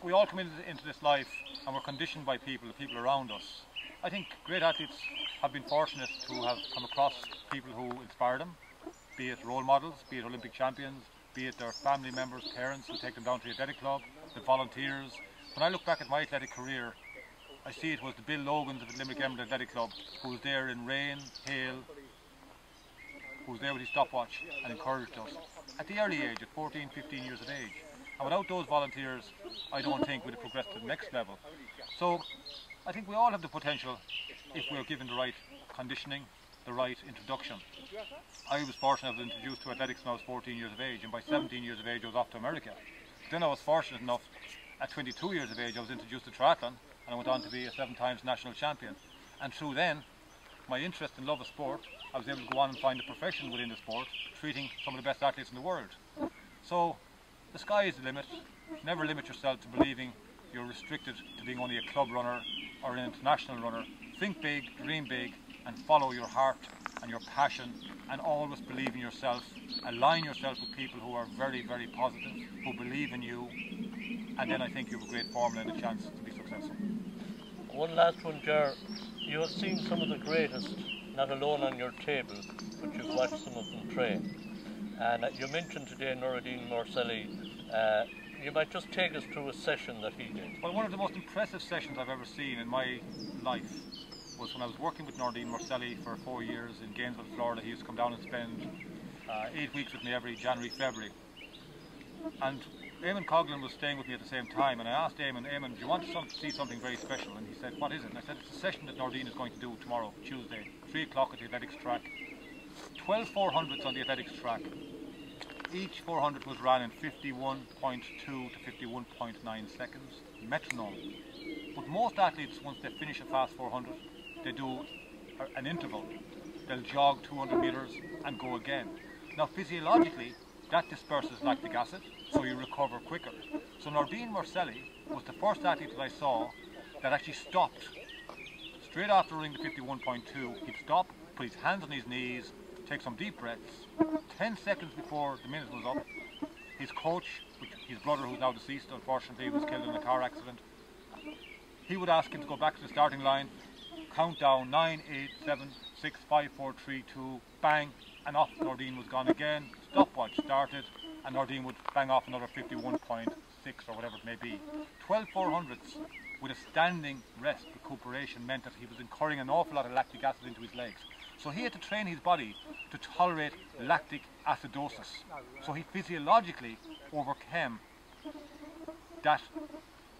we all come into this life and we're conditioned by people, the people around us. I think great athletes have been fortunate to have come across people who inspire them, be it role models, be it Olympic champions, be it their family members, parents who take them down to the athletic club, the volunteers. When I look back at my athletic career, I see it was the Bill Logans of the Limerick Emerald Athletic Club who was there in rain, hail, who was there with his stopwatch and encouraged us at the early age, at 14, 15 years of age. And without those volunteers, I don't think we'd have progressed to the next level. So I think we all have the potential if we're given the right conditioning, the right introduction. I was fortunate to be introduced to athletics when I was 14 years of age, and by 17 years of age I was off to America. Then I was fortunate enough, at 22 years of age, I was introduced to triathlon, and I went on to be a 7 times national champion. And through then, my interest and love of sport, I was able to go on and find a profession within the sport, treating some of the best athletes in the world. So the sky is the limit. Never limit yourself to believing you're restricted to being only a club runner or an international runner. Think big, dream big, and follow your heart and your passion, and always believe in yourself. Align yourself with people who are very, very positive, who believe in you, and then I think you have a great formula and a chance to be successful. One last one, Ger. You have seen some of the greatest, not alone on your table, but you've watched some of them train. And you mentioned today Nuruddin Morselli. You might just take us through a session that he did. Well, one of the most impressive sessions I've ever seen in my life was when I was working with Nuruddin Morselli for 4 years in Gainesville, Florida. He used to come down and spend 8 weeks with me every January, February. And Eamon Coughlin was staying with me at the same time, and I asked Eamon, do you want to see something very special? And he said, what is it? And I said, it's a session that Nuruddin is going to do tomorrow, Tuesday, 3 o'clock at the athletics track. 12 400s on the athletics track. Each 400 was ran in 51.2 to 51.9 seconds, metronome. But most athletes, once they finish a fast 400, they do an interval. They'll jog 200 metres and go again. Now physiologically, that disperses lactic acid, so you recover quicker. So Nuruddin Morselli was the first athlete that I saw that actually stopped. Straight after running the 51.2, he'd stop, put his hands on his knees, take some deep breaths. 10 seconds before the minute was up, his coach, his brother who's now deceased unfortunately, was killed in a car accident, he would ask him to go back to the starting line, count down 9, 8, 7, 6, 5, 4, 3, 2, bang, and off Nuruddin was gone again. Stopwatch started, and Nuruddin would bang off another 51.6 or whatever it may be. 12 400s with a standing rest recuperation meant that he was incurring an awful lot of lactic acid into his legs. So he had to train his body to tolerate lactic acidosis. So he physiologically overcame that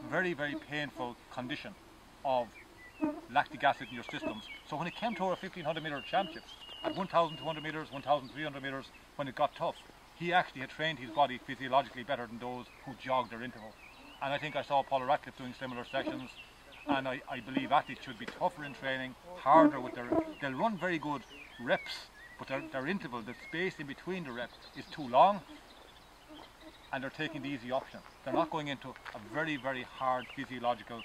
very, very painful condition of lactic acid in your systems. So when it came to our 1500 metre championships, at 1200 metres, 1300 metres, when it got tough, he actually had trained his body physiologically better than those who jogged their interval. And I think I saw Paula Ratcliffe doing similar sessions, and I believe athletes should be tougher in training, harder with they'll run very good reps, but their interval, the space in between the reps is too long, and they're taking the easy option. They're not going into a very, very hard physiological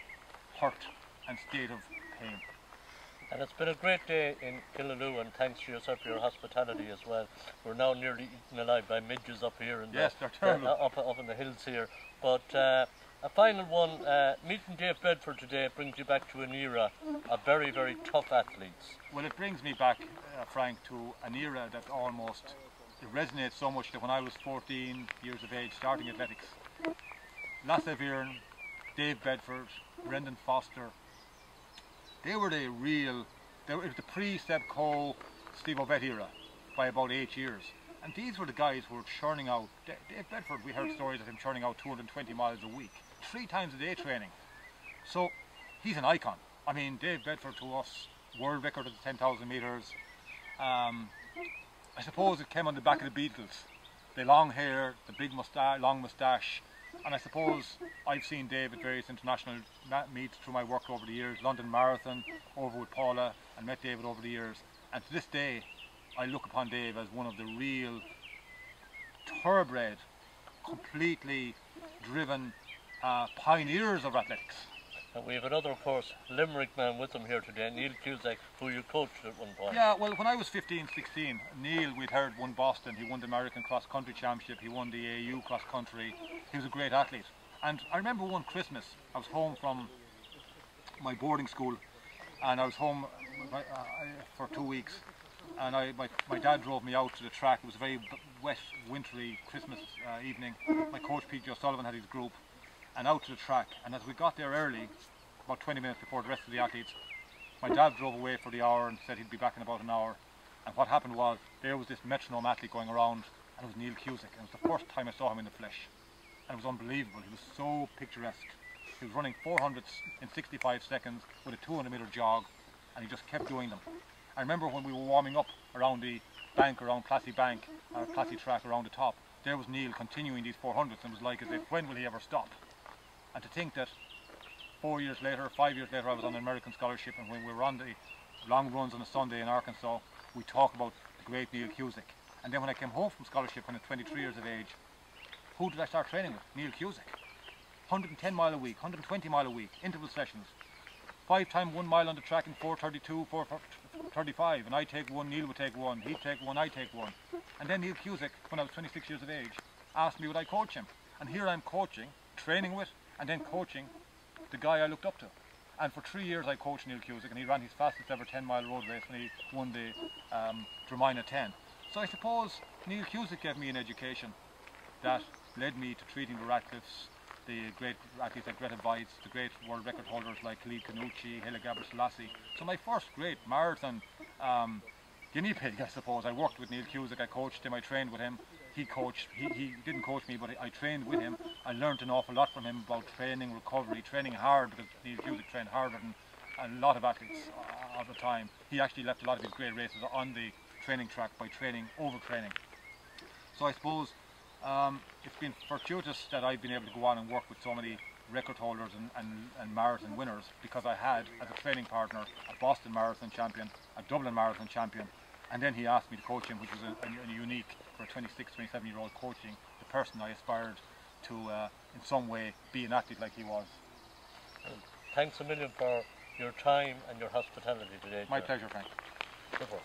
hurt and state of pain. And it's been a great day in Killaloe, and thanks to yourself for your hospitality as well. We're now nearly eaten alive by midges up here in yes, they're terrible. Up in the hills here. But a final one, meeting Dave Bedford today brings you back to an era of very, very tough athletes. Well, it brings me back, Frank, to an era that almost resonates so much that when I was 14 years of age starting athletics, Lasse Viren, Dave Bedford, Brendan Foster, they were the real, it was the pre-Seb Coe, Steve Ovett era by about 8 years. And these were the guys who were churning out, Dave Bedford, we heard stories of him churning out 220 miles a week, 3 times a day training. So he's an icon. I mean, Dave Bedford to us, world record at the 10,000 metres. I suppose it came on the back of the Beatles. The long hair, the big moustache, long moustache. And I suppose I've seen Dave at various international meets through my work over the years, London Marathon, over with Paula, and met David over the years. And to this day, I look upon Dave as one of the real thoroughbred, completely driven pioneers of athletics. And we have another, of course, Limerick man with him here today, Neil Cusack, who you coached at one point. Yeah, well, when I was 15, 16, Neil, we'd heard, won Boston. He won the American Cross Country Championship. He won the AU Cross Country. He was a great athlete. And I remember one Christmas, I was home from my boarding school, and I was home for 2 weeks, and my dad drove me out to the track. It was a very wet, wintry Christmas evening. My coach, P.J. O'Sullivan, had his group, and out to the track. And as we got there early, about 20 minutes before the rest of the athletes, my dad drove away for the hour and said he'd be back in about an hour. And what happened was, there was this metronome athlete going around, and it was Neil Cusack. And it was the first time I saw him in the flesh. And it was unbelievable. He was so picturesque. He was running 400s in 65 seconds with a 200-metre jog, and he just kept doing them. I remember when we were warming up around the bank, around Classy Bank, Classy Track around the top, there was Neil continuing these 400s, and it was like as if, when will he ever stop? And to think that 4 years later, 5 years later, I was on an American scholarship, and when we were on the long runs on a Sunday in Arkansas, we talked about the great Neil Cusack. And then when I came home from scholarship when I was 23 years of age, who did I start training with? Neil Cusack. 110 mile a week, 120 mile a week, interval sessions. 5 times 1 mile on the track in 4:32, 4:35, and I take one, Neil would take one, he'd take one, I take one. And then Neil Cusack, when I was 26 years of age, asked me would I coach him. And here I'm coaching, training with, and then coaching the guy I looked up to. And for 3 years I coached Neil Cusack, and he ran his fastest ever 10-mile road race when he won the Dromina 10. So I suppose Neil Cusack gave me an education that led me to treating the Ratcliffes, the great athletes like Greta Weitz, the great world record holders like Khalid Kanuchi, Haile Gebrselassie. So my first great marathon guinea pig, I suppose. I worked with Neil Cusack, I coached him, I trained with him. He didn't coach me, but I trained with him. I learned an awful lot from him about training, recovery, training hard, because Neil Cusack trained harder than a lot of athletes of the time. He actually left a lot of his great races on the training track by training, overtraining. So I suppose it's been fortuitous that I've been able to go on and work with so many record holders and marathon winners, because I had, as a training partner, a Boston Marathon champion, a Dublin Marathon champion, and then he asked me to coach him, which was a unique, for a 26, 27-year-old coaching, the person I aspired to, in some way, be an athlete like he was. Thanks a million for your time and your hospitality today. My pleasure, Frank. Good work.